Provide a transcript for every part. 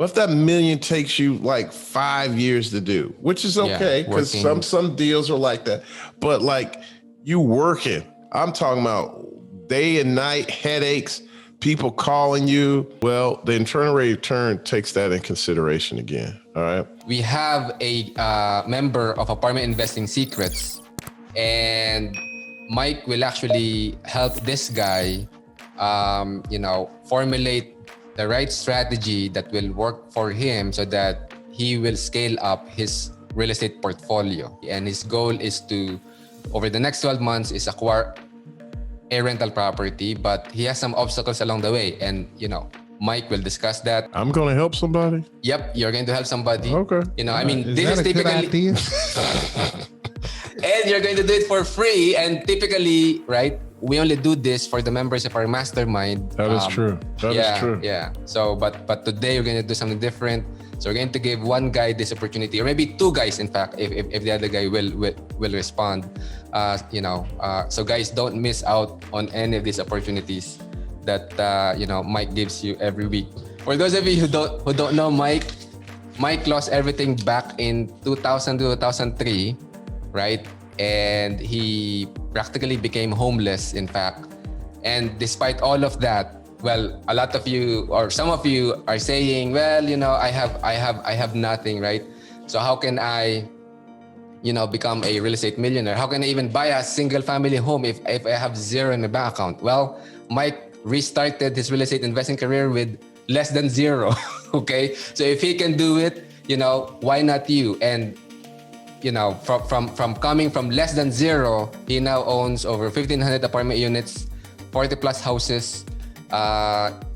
What if that million takes you like 5 years to do, which is okay because some deals are like that. But like you working, I'm talking about day and night headaches, people calling you. Well, the internal rate of return takes that in consideration again. All right. We have a member of Apartment Investing Secrets, and Mike will actually help this guy, formulate the right strategy that will work for him so that he will scale up his real estate portfolio. And his goal is to, over the next 12 months, is acquire a rental property, but he has some obstacles along the way. And, Mike will discuss that. I'm going to help somebody? Yep, you're going to help somebody. Okay. This is typically... And you're going to do it for free. And typically, right, we only do this for the members of our mastermind. That is true. That is true. Yeah. So, but today we're going to do something different. So we're going to give one guy this opportunity, or maybe two guys, in fact, if the other guy will respond. So guys, don't miss out on any of these opportunities that Mike gives you every week. For those of you who don't know Mike lost everything back in 2000 to 2003, right? And he practically became homeless, in fact. And despite all of that, well, a lot of you or some of you are saying, well, I have nothing, right? So how can I, become a real estate millionaire? How can I even buy a single family home if I have zero in my bank account? Well, Mike restarted his real estate investing career with less than zero. Okay, so if he can do it, why not you? And from coming from less than zero, he now owns over 1,500 apartment units, 40 plus houses.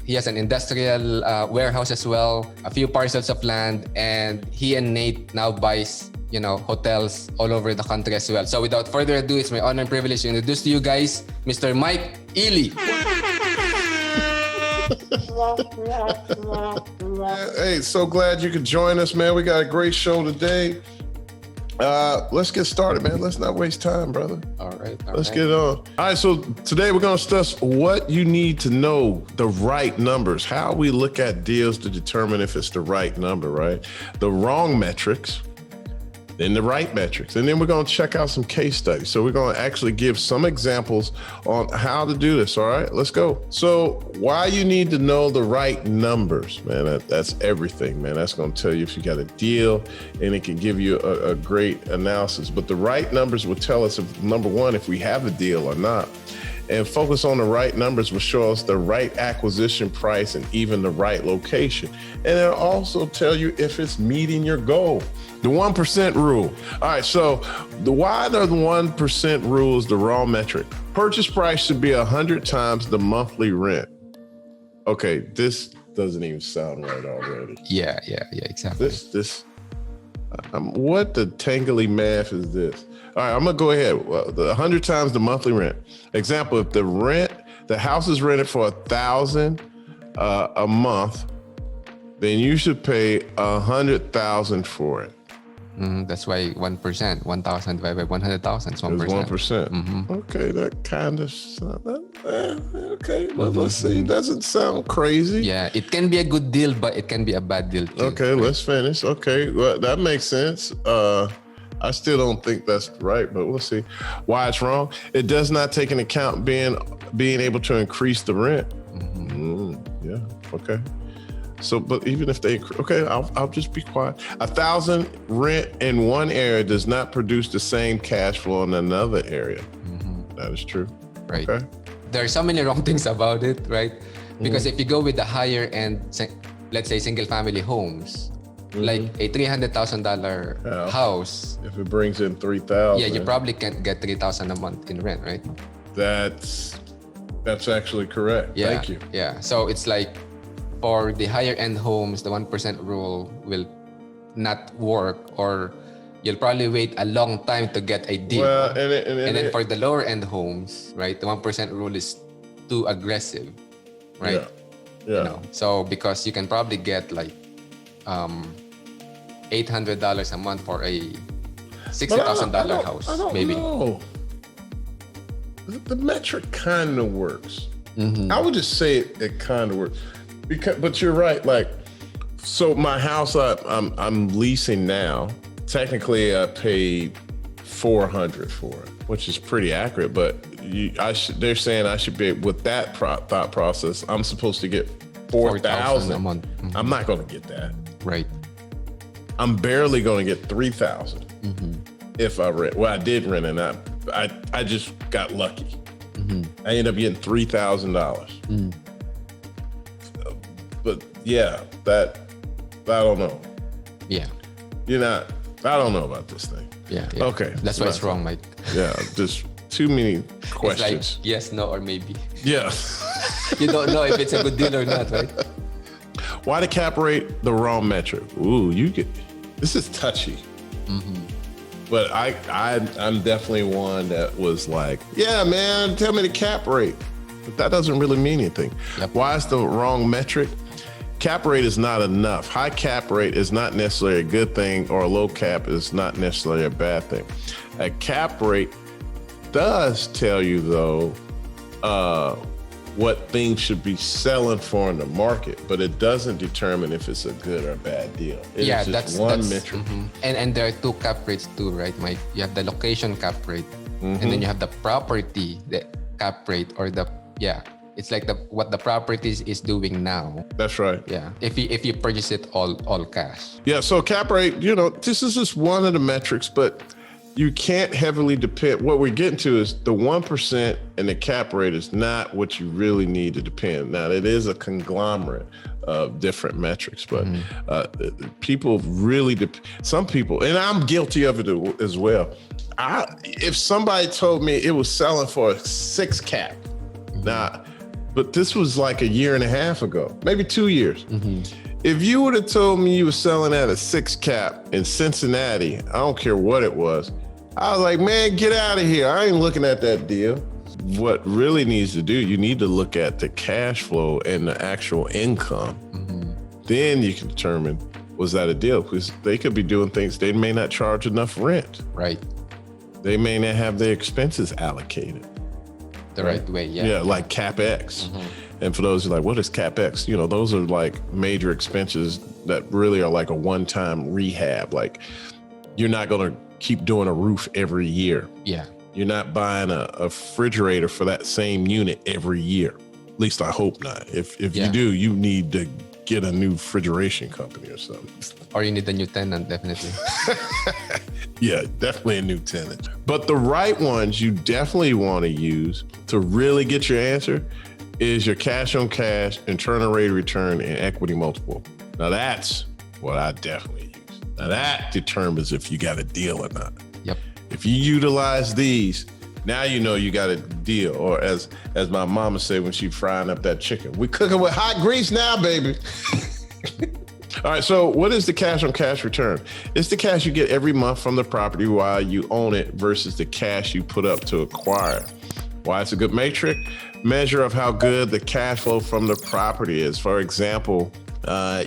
He has an industrial warehouse as well, a few parcels of land, and he and Nate now buys, hotels all over the country as well. So without further ado, it's my honor and privilege to introduce to you guys, Mr. Mike Ely. Hey, so glad you could join us, man. We got a great show today. Let's get started, man. Let's not waste time, brother. All right. Let's get on. All right, so today we're going to discuss what you need to know, the right numbers, how we look at deals to determine if it's the right number, right? The wrong metrics, then the right metrics. And then we're going to check out some case studies. So we're going to actually give some examples on how to do this. All right, let's go. So why you need to know the right numbers, man, that's everything, man. That's going to tell you if you got a deal, and it can give you a great analysis. But the right numbers will tell us, if, number one, if we have a deal or not. And focus on the right numbers will show us the right acquisition price and even the right location. And it'll also tell you if it's meeting your goal. The 1% rule. All right, so why the 1% rule is the raw metric. Purchase price should be 100 times the monthly rent. Okay, this doesn't even sound right already. Yeah, exactly. What the tangly math is this? All right, I'm gonna go ahead. Well, the 100 times the monthly rent. Example: if the house is rented for $1,000 a month, then you should pay $100,000 for it. That's why 1%, 1,000 divided by 100,000 is 1%. 1%. Mm-hmm. Okay, that kind of okay. Well, let's see. Doesn't sound crazy. Yeah, it can be a good deal, but it can be a bad deal too. Okay, let's finish. Okay, well, that makes sense. I still don't think that's right, but we'll see. Why it's wrong? It does not take into account being able to increase the rent. Yeah. Okay. So, but even if they, okay, I'll just be quiet. 1,000 rent in one area does not produce the same cash flow in another area. That is true. Right. Okay. There are so many wrong things about it, right? Because if you go with the higher end, let's say single family homes, like a $300,000 house. If it brings in $3,000. Yeah, you probably can't get $3,000 a month in rent, right? That's actually correct. Yeah, Thank you. Yeah. So it's like, for the higher end homes, the 1% rule will not work, or you'll probably wait a long time to get a deal. Well, and then for the lower end homes, right, the 1% rule is too aggressive, right? Yeah. So because you can probably get like $800 a month for a $60,000 house, I don't maybe. know. The metric kind of works. I would just say it kind of works. But you're right. Like So my house I'm leasing now. Technically, I paid $400 for it, which is pretty accurate. But they're saying I should be with that thought process. I'm supposed to get $4,000 a month. I'm not going to get that. Right. I'm barely going to get $3,000 if I rent. Well, I did rent, and I just got lucky. I ended up getting $3,000. But yeah, that I don't know. Yeah. I don't know about this thing. Yeah. Okay. That's why it's wrong, Mike. Yeah, just too many questions. It's like yes, no, or maybe. Yeah. You don't know if it's a good deal or not, right? Why the cap rate the wrong metric? Ooh, this is touchy. But I'm definitely one that was like, yeah, man, tell me the cap rate. But that doesn't really mean anything. Yep. Why is the wrong metric? Cap rate is not enough. High cap rate is not necessarily a good thing, or a low cap is not necessarily a bad thing. A cap rate does tell you, though, what things should be selling for in the market, but it doesn't determine if it's a good or bad deal. It's just that's one metric. And there are two cap rates too, right, Mike? You have the location cap rate, and then you have the property cap rate, or it's like what the property is doing now. That's right. Yeah. If you purchase it all cash. Yeah. So cap rate, this is just one of the metrics, but you can't heavily depend. What we're getting to is the 1% and the cap rate is not what you really need to depend. Now, it is a conglomerate of different metrics, but people really, some people, and I'm guilty of it as well. If somebody told me it was selling for a 6 cap, but this was like a year and a half ago, maybe 2 years. If you would have told me you were selling at a 6 cap in Cincinnati, I don't care what it was, I was like, man, get out of here. I ain't looking at that deal. What really needs to do, you need to look at the cash flow and the actual income. Then you can determine, was that a deal? Because they could be doing things, they may not charge enough rent. Right. They may not have their expenses allocated the right way. Yeah, like CapEx. And for those who are like, what is CapEx? Those are like major expenses that really are like a one-time rehab. Like, you're not going to keep doing a roof every year. Yeah. You're not buying a refrigerator for that same unit every year. At least I hope not. If you do, you need to get a new refrigeration company or something. Or you need a new tenant, definitely. Yeah, definitely a new tenant. But the right ones you definitely want to use to really get your answer is your cash on cash, internal rate of return, and equity multiple. Now that's what I definitely use. Now that determines if you got a deal or not. Yep. If you utilize these, now you know you got a deal. Or as my mama said when she frying up that chicken, we cooking with hot grease now, baby. All right, so what is the cash on cash return? It's the cash you get every month from the property while you own it versus the cash you put up to acquire. Why it's a good metric? Measure of how good the cash flow from the property is. For example,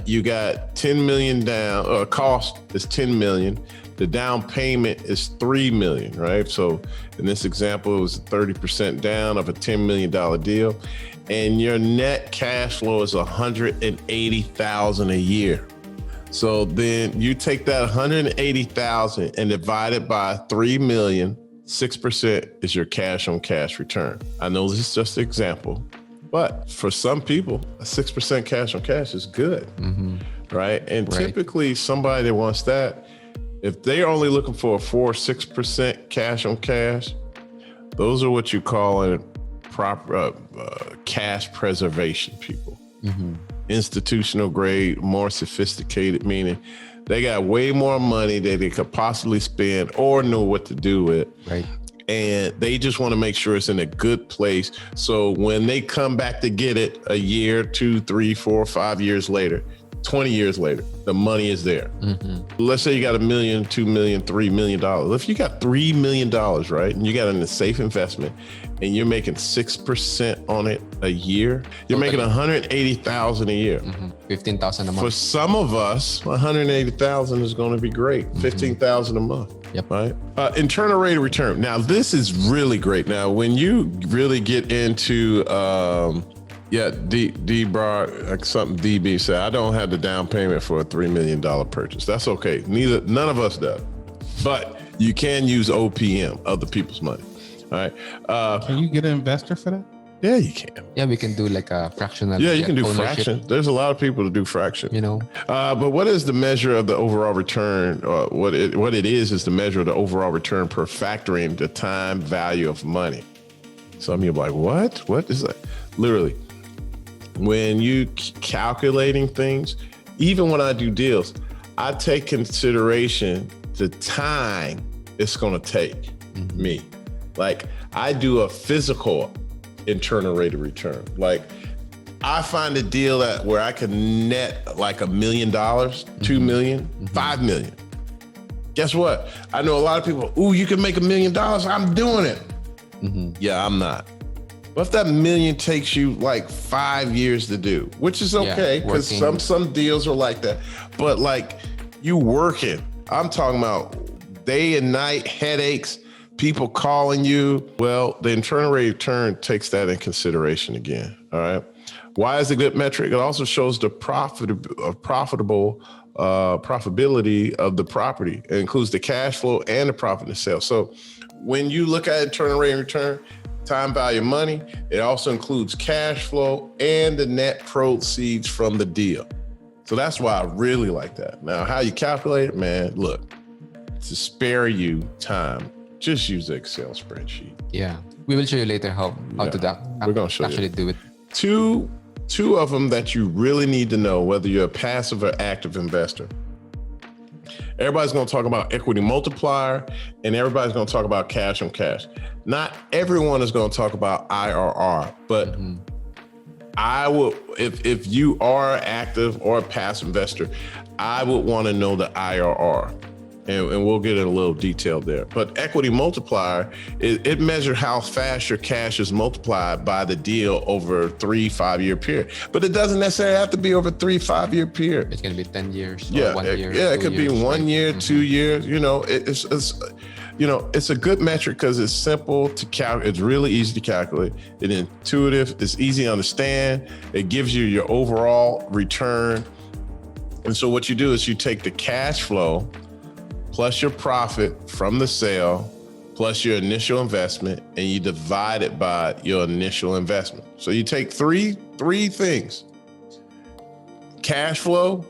you got 10 million down, or cost is 10 million. The down payment is $3 million, right? So in this example, it was 30% down of a $10 million deal. And your net cash flow is $180,000 a year. So then you take that $180,000 and divide it by 3 million, 6% is your cash on cash return. I know this is just an example, but for some people, a 6% cash on cash is good, right? And typically somebody that wants that, if they're only looking for a 4-6% cash on cash, those are what you call in proper cash preservation people. Institutional grade, more sophisticated, meaning they got way more money that they could possibly spend or know what to do with. Right. And they just want to make sure it's in a good place. So when they come back to get it a year, 2, 3, 4, 5 years later, 20 years later, the money is there. Let's say you got $1 million, $2 million, $3 million. If you got $3 million, right, and you got it in a safe investment and you're making 6% on it a year, you're making $180,000 a year. 15,000 a month. For some of us, 180,000 is going to be great. 15,000 a month. Yep. Right. Internal rate of return. Now, this is really great. Now, when you really get into Yeah, D Bar, like something DB said, I don't have the down payment for a $3 million purchase. That's okay. None of us does. But you can use OPM, other people's money. All right. Can you get an investor for that? Yeah, you can. Yeah, we can do like a fractional. Yeah, you can do ownership, fraction. There's a lot of people that do fraction. You know. But what is the measure of the overall return? What it is the measure of the overall return per factoring the time value of money. Some of you are like, what? What is that? Literally, when you calculating things, even when I do deals, I take consideration the time it's going to take me. Like I do a physical internal rate of return. Like I find a deal where I can net like $1 million, $2 million, $5 million. Guess what? I know a lot of people, ooh, you can make $1 million. I'm doing it. Yeah, I'm not. But if that million takes you like 5 years to do, which is okay, because some deals are like that. But like you working, I'm talking about day and night headaches, people calling you. Well, the internal rate of return takes that in consideration again. All right. Why is it a good metric? It also shows the profitability of the property. It includes the cash flow and the profit of sale. So when you look at internal rate of return, time value of money, it also includes cash flow and the net proceeds from the deal. So that's why I really like that. Now, how you calculate it, man, look, to spare you time, just use the Excel spreadsheet. Yeah, we will show you later how to We're gonna show actually you. do it. Two of them that you really need to know, whether you're a passive or active investor. Everybody's going to talk about equity multiplier, and everybody's going to talk about cash on cash. Not everyone is going to talk about IRR, but I would, if you are active or a passive investor, I would want to know the IRR. And we'll get in a little detail there. But equity multiplier, it measures how fast your cash is multiplied by the deal over a 3-5 year period. But it doesn't necessarily have to be over a 3-5 year period. It's going to be 10 years. Yeah, or 1 year. it could be 1 right? year, 2 years. You know, it's a good metric because it's simple to calculate. It's really easy to calculate. It's intuitive. It's easy to understand. It gives you your overall return. And so what you do is you take the cash flow plus your profit from the sale, plus your initial investment, and you divide it by your initial investment. So you take three things: cash flow,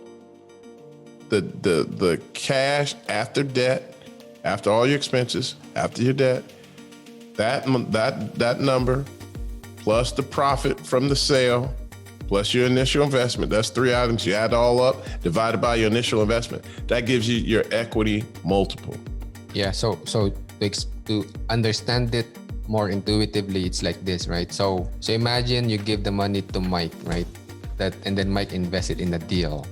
the cash after debt, after all your expenses, after your debt, that number, plus the profit from the sale, plus your initial investment. That's 3 items. You add all up, divided by your initial investment. That gives you your equity multiple. Yeah. So to understand it more intuitively, it's like this, right? So imagine you give the money to Mike, right? And then Mike invests it in a deal.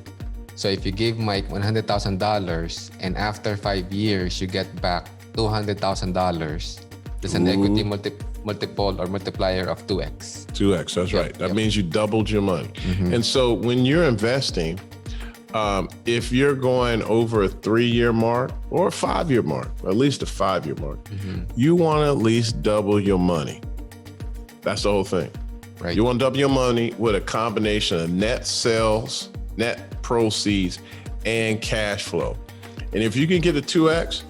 So if you give Mike $100,000 and after 5 years you get back $200,000, there's an equity multiple or multiplier of 2x. 2x, that's right. That means you doubled your money. And so when you're investing, if you're going over a 3-year mark or a 5-year mark, at least a 5-year mark, you want to at least double your money. That's the whole thing. Right. You want to double your money with a combination of net sales, net proceeds, and cash flow. And if you can get a 2x,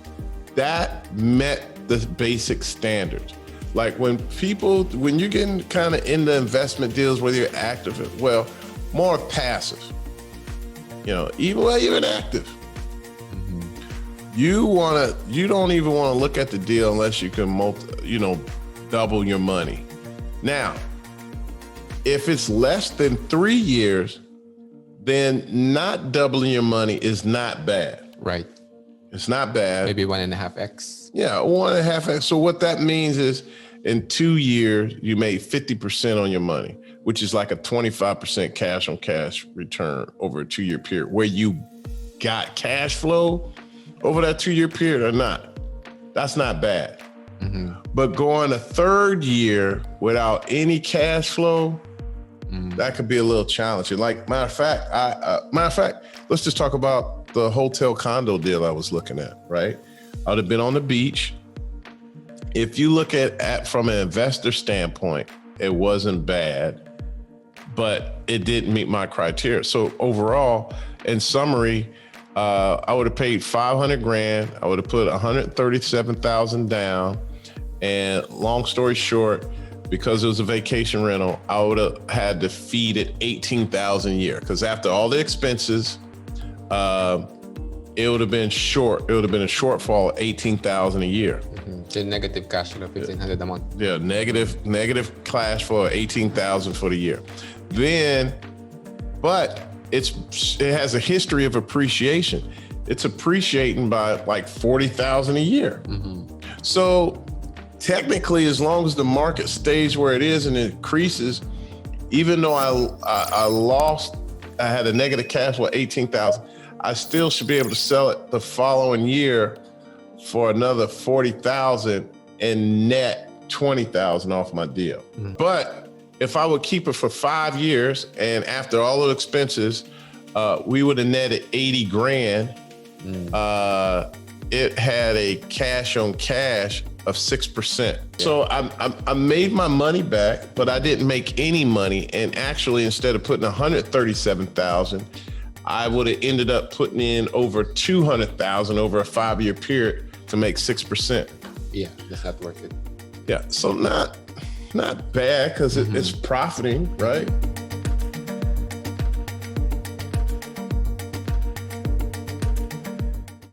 that met the basic standards. Like when you're getting kind of into investment deals, whether you're active, more passive, even active. You don't even want to look at the deal unless you can double your money. Now, if it's less than 3 years, then not doubling your money is not bad. Right. It's not bad. Maybe 1.5x. Yeah, 1.5x. So what that means is in 2 years, you made 50% on your money, which is like a 25% cash on cash return over a 2-year period, where you got cash flow over that 2-year period or not. That's not bad. But going a 3rd year without any cash flow, that could be a little challenging. Like, matter of fact, let's just talk about the hotel condo deal I was looking at, right? I'd have been on the beach. If you look at from an investor standpoint, it wasn't bad. but it didn't meet my criteria. So overall, in summary, I would have paid 500 grand. I would have put 137,000 down. And long story short, because it was a vacation rental, I would have had to feed it 18,000 a year. Because after all the expenses, it would have been short. It would have been a shortfall of 18,000 a year. So negative cash flow, 1,500 a month. Yeah, negative cash flow, 18,000 for the year. Then, but it has a history of appreciation. It's appreciating by like 40,000 a year. So technically, as long as the market stays where it is and it increases, even though I had a negative cash flow of 18,000, I still should be able to sell it the following year for another 40,000 and net 20,000 off my deal. But if I would keep it for 5 years and after all the expenses, we would have netted 80 grand. It had a cash on cash of 6%. So I made my money back, but I didn't make any money. And actually, instead of putting 137,000, I would have ended up putting in over 200,000 over a 5-year period to make 6%. Yeah, that's not worth it. Yeah, so not bad because it's profiting, right?